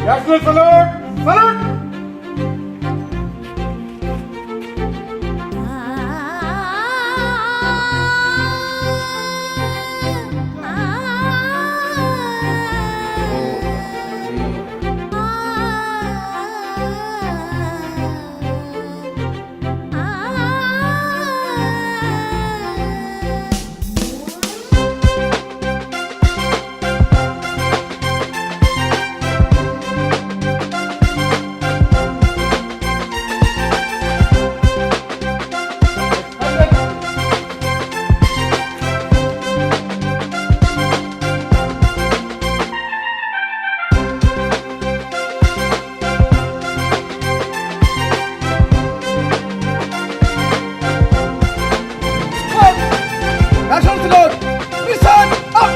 National salute! Salute! National salute! Listen up!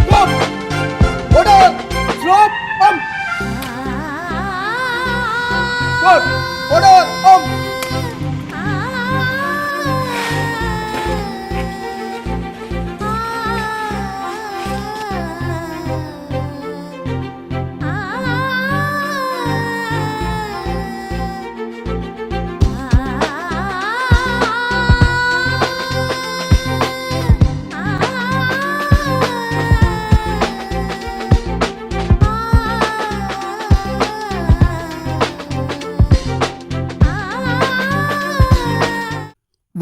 Stop! Order! Stop! Stop! Order!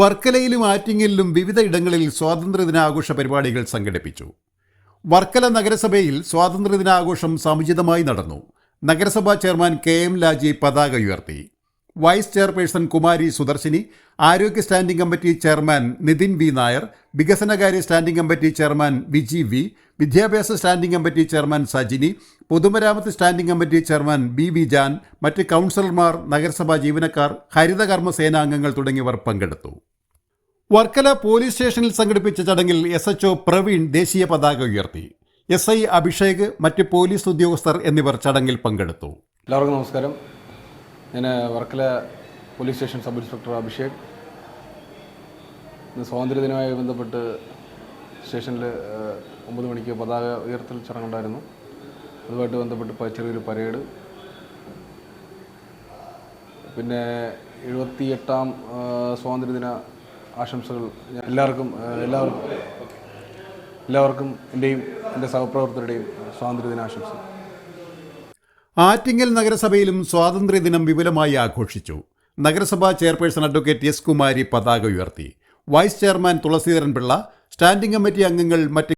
വർക്കലയിലും ആറ്റിങ്ങലിലും വിവിധ ഇടങ്ങളിൽ സ്വാതന്ത്ര്യദിനാഘോഷ പരിപാടികൾ സംഘടിപ്പിച്ചു. വർക്കല നഗരസഭയിൽ സ്വാതന്ത്ര്യദിനാഘോഷം സമുചിതമായി നടന്നു. നഗരസഭാ ചെയർമാൻ KM ലാജി പതാക ഉയർത്തി. വൈസ് ചെയർപേഴ്സൺ കുമാരി സുദർശിനി, ആരോഗ്യ standing committee chairman Nithin V Nair, വികസനകാര്യ standing committee chairman Viji V, വിദ്യാഭ്യാസ സ്റ്റാൻഡിംഗ് കമ്മിറ്റി ചെയർമാൻ സജിനി, പൊതുമരാമത്ത് standing committee chairman B Jan, മറ്റ് കൗൺസിലർമാർ, നഗരസഭാ ജീവനക്കാർ, ഹരിതകർമ്മ സേനാംഗങ്ങൾ തുടങ്ങിയവർ പങ്കെടുത്തു. വർക്കല പോലീസ് സ്റ്റേഷനിൽ സംഘടിപ്പിച്ച ചടങ്ങിൽ SHO പ്രവീൺ ദേശീയ പതാക ഉയർത്തി. SI അഭിഷേക്, മറ്റ് പോലീസ് ഉദ്യോഗസ്ഥർ എന്നിവർ ചടങ്ങിൽ പങ്കെടുത്തു. എല്ലാവർക്കും നമസ്കാരം. ഞാൻ Varkala police station sub inspector Abhishek. ഇന്ന് സ്വാതന്ത്ര്യദിനവുമായി ബന്ധപ്പെട്ട് സ്റ്റേഷനിൽ 9 മണിക്ക് പതാക ഉയർത്തൽ ചടങ്ങുണ്ടായിരുന്നു. അതുമായിട്ട് ബന്ധപ്പെട്ട് ചെറിയൊരു പരേഡ്, പിന്നെ 78ാം സ്വാതന്ത്ര്യദിന ആശംസകൾ എല്ലാവർക്കും എൻ്റെയും എൻ്റെ സഹപ്രവർത്തകരുടെയും സ്വാതന്ത്ര്യദിനാശംസ. ആറ്റിങ്ങൽ നഗരസഭയിലും സ്വാതന്ത്ര്യദിനം വിപുലമായി ആഘോഷിച്ചു. നഗരസഭാ ചെയർപേഴ്സൺ അഡ്വക്കേറ്റ് S കുമാരി പതാക ഉയർത്തി. Vice chairman Thulaseedharan Pillai, standing committee അംഗങ്ങൾ, മറ്റ്